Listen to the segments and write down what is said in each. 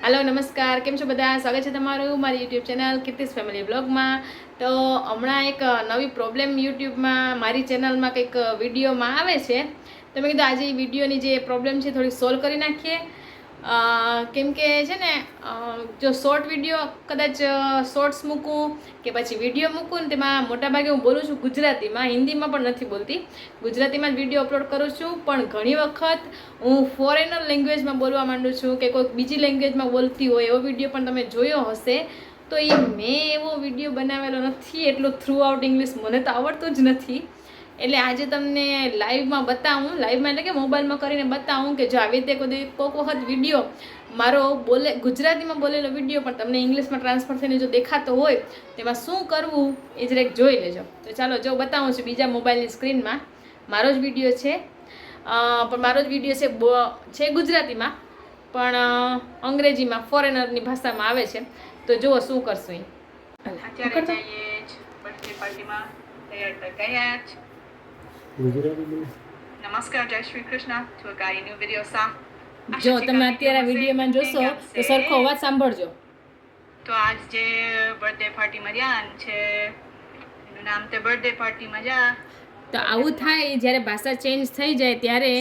Hello नमस्कार केम छो बधा स्वागत है तमारू मारी यूट्यूब चैनल कीर्तिस फैमिली ब्लॉग में। तो हमणा एक नवी प्रॉब्लम यूट्यूब में मारी चैनल में कंईक विडियो में आवे छे तो मैं कीधुं आज विडियोनी जे प्रॉब्लम है थोड़ी सोल्व करी नाखीए। केम के छे ने जो शॉर्ट विडियो कदाच शॉर्ट्स मूकूँ के पछी विडियो मूकूँ ने तेमां मोटा भागे हूँ बोलूँ छूँ गुजराती में, हिंदी में पण नथी बोलती, गुजराती में विडियो अपलोड करूँ छूँ। पण घणी वखत हूँ फॉरेनर लेंग्वेज में बोलवा मांडू छूँ के कोई बीजी लेंग्वेज में बोलती होय एवो विडियो पण तमे जोयो हशे। तो ये मैं एवो विडियो बनावेलो नथी, एटलो थ्रू आउट इंग्लिश मने तो आवड़तुं ज नथी। એટલે આજે તમને લાઈવમાં બતાવું, લાઈવમાં એટલે કે મોબાઈલમાં કરીને બતાવું કે જો આવી રીતે કોઈક વખત વિડીયો મારો ગુજરાતીમાં બોલેલો વિડીયો પણ તમને ઇંગ્લિશમાં ટ્રાન્સફર થઈને જો દેખાતો હોય તેમાં શું કરવું એ જરાક જોઈ લેજો। તો ચાલો જો બતાવું છું બીજા મોબાઈલની સ્ક્રીનમાં મારો જ વિડીયો છે, પણ મારો જ વિડીયો છે ગુજરાતીમાં પણ અંગ્રેજીમાં ફોરેનરની ભાષામાં આવે છે। તો જુઓ શું કરશું એ અત્યારે જઈએ બર્થડે પાર્ટીમાં તૈયાર થઈ ગયા છે। નમસ્કાર, જય શ્રી કૃષ્ણ। તો ગાડી ન્યુ વિડિયો સા જો તમે અત્યારે વિડિયોમાં જોશો તો સરખો અવાજ સાંભળજો। તો આજ જે બર્થડે પાર્ટીમાં ગયા છે એનું નામ તે બર્થડે પાર્ટીમાં જા। તો આવું થાય જ્યારે ભાષા ચેન્જ થઈ જાય ત્યારે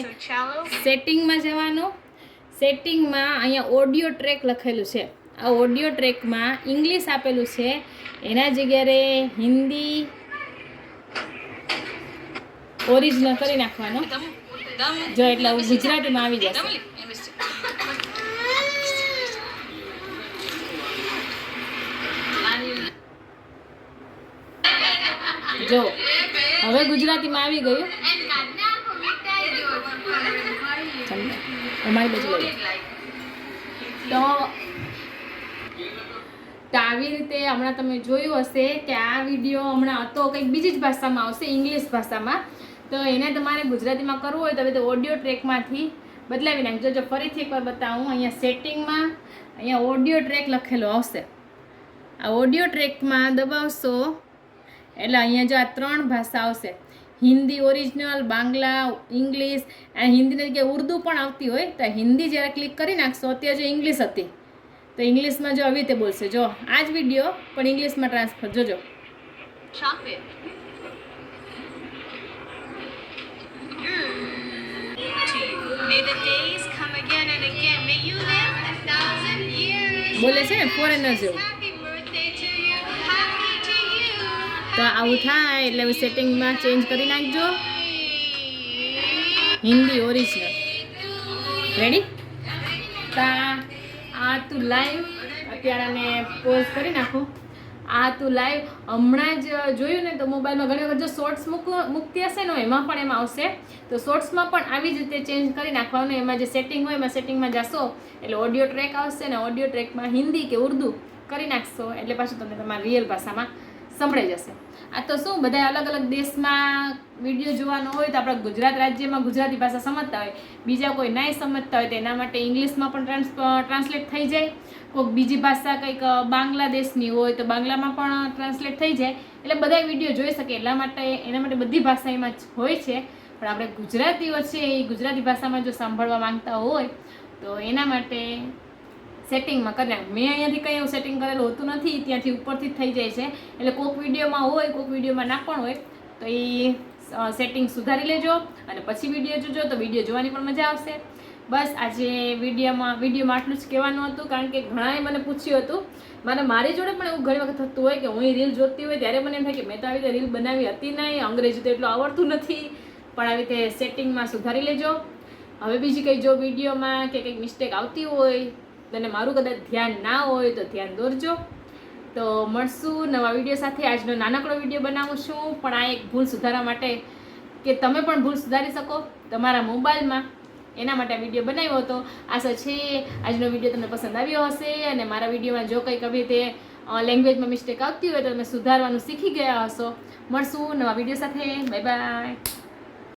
સેટિંગમાં જવાનું। સેટિંગમાં અહીંયા ઓડિયો ટ્રેક લખેલું છે, આ ઓડિયો ટ્રેકમાં ઇંગ્લિશ આપેલું છે, એના જગ્યાએ હિન્દી ઓરિજિનલ કરી નાખવાનો। જો એટલે ગુજરાતીમાં આવી જશે। જો હવે ગુજરાતીમાં આવી ગયું। અમારી બાજુ લઈ તો આવી રીતે હમણાં તમે જોયું હશે કે આ વિડીયો હમણાં હતો કંઈક બીજી જ ભાષામાં આવશે, ઇંગ્લિશ ભાષામાં। તો એને તમારે ગુજરાતીમાં કરવું હોય તો હવે તો ઓડિયો ટ્રેકમાંથી બદલાવી નાખજો। જો ફરીથી એકવાર બતાવું, અહીંયા સેટિંગમાં અહીંયા ઓડિયો ટ્રેક લખેલો આવશે, આ ઓડિયો ટ્રેકમાં દબાવશો એટલે અહીંયા જો આ 3 ભાષા આવશે, હિન્દી ઓરિજિનલ, બાંગ્લા, ઇંગ્લિશ, અને હિન્દીની જગ્યાએ ઉર્દુ પણ આવતી હોય તો હિન્દી જ્યારે ક્લિક કરી નાખશો, અત્યારે જો ઇંગ્લિશ હતી તો ઇંગ્લિશમાં જો આવી રીતે બોલશે। જો આ જ વિડીયો પણ ઇંગ્લિશમાં ટ્રાન્સફર જોજો। May the days come again and again. May you live 1,000 years. બોલે છે ને ફોરેનર જેવું। Happy birthday to you. Happy to you. તો આવું થાય એટલે હવે સેટિંગમાં ચેન્જ કરી નાખજો, હિન્દી ઓરિજિનલ। રેડી? આ તું લાઈવ અત્યારે મેં પોઝ કરી નાખું। આ તું લાઈવ હમણાં જ જોયું ને તો મોબાઈલમાં ઘણી વખત જો શોર્ટ્સ મૂકતી હશે ને એમાં પણ એમાં આવશે। તો શોર્ટ્સમાં પણ આવી જ રીતે ચેન્જ કરી નાખવાનું। એમાં જે સેટિંગ હોય એમાં સેટિંગમાં જશો એટલે ઓડિયો ટ્રેક આવશે ને ઓડિયો ટ્રેકમાં હિન્દી કે ઉર્દુ કરી નાખશો એટલે પાછું તમને તમારી રિયલ ભાષામાં સંભળાઈ જશે। આ તો શું બધા અલગ અલગ દેશમાં વિડીયો જોવાનો હોય તો આપણા ગુજરાત રાજ્યમાં ગુજરાતી ભાષા સમજતા હોય, બીજા કોઈ નહીં સમજતા હોય તો એના માટે ઇંગ્લિશમાં પણ ટ્રાન્સલેટ થઈ જાય। કોઈક બીજી ભાષા કંઈક બાંગ્લાદેશની હોય તો બાંગ્લામાં પણ ટ્રાન્સલેટ થઈ જાય, એટલે બધા વિડીયો જોઈ શકે। એના માટે બધી ભાષા એમાં હોય છે, પણ આપણે ગુજરાતીઓ છે એ ગુજરાતી ભાષામાં જો સાંભળવા માંગતા હોય તો એના માટે સેટિંગમાં કરી નાખ। મેં અહીંયાથી કંઈ એવું સેટિંગ કરેલું હોતું નથી, ત્યાંથી ઉપરથી જ થઈ જાય છે। એટલે કોઈક વિડીયોમાં હોય કોઈક વિડીયોમાં ના પણ હોય તો એ સેટિંગ સુધારી લેજો અને પછી વિડીયો જોજો તો વિડીયો જોવાની પણ મજા આવશે। બસ આજે વિડીયોમાં આટલું જ કહેવાનું હતું, કારણ કે ઘણાએ મને પૂછ્યું હતું, મારી જોડે પણ એવું ઘણી વખત થતું હોય કે હું રીલ જોતી હોય ત્યારે મને એમ થાય કે મેં તો આવી રીતે રીલ બનાવી હતી નહીં, અંગ્રેજી તો એટલું આવડતું નથી, પણ આવી રીતે સેટિંગમાં સુધારી લેજો। હવે બીજી કંઈ જો વિડીયોમાં કે કંઈક મિસ્ટેક આવતી હોય અને મારું કદાચ ધ્યાન ના હોય તો ધ્યાન દોરજો। તો મળશું નવા વિડીયો સાથે। આજનો નાનકડો વિડીયો બનાવું છું પણ આ એક ભૂલ સુધારવા માટે કે તમે પણ ભૂલ સુધારી શકો તમારા મોબાઈલમાં, એના માટે આ વિડીયો બનાવ્યો હતો। આશા છે આજનો વિડીયો તમને પસંદ આવ્યો હશે અને મારા વિડીયોમાં જો કંઈક આવી રીતે લેંગ્વેજમાં મિસ્ટેક આવતી હોય તો તમે સુધારવાનું શીખી ગયા હશો। મળશું નવા વિડીયો સાથે, બાય બાય।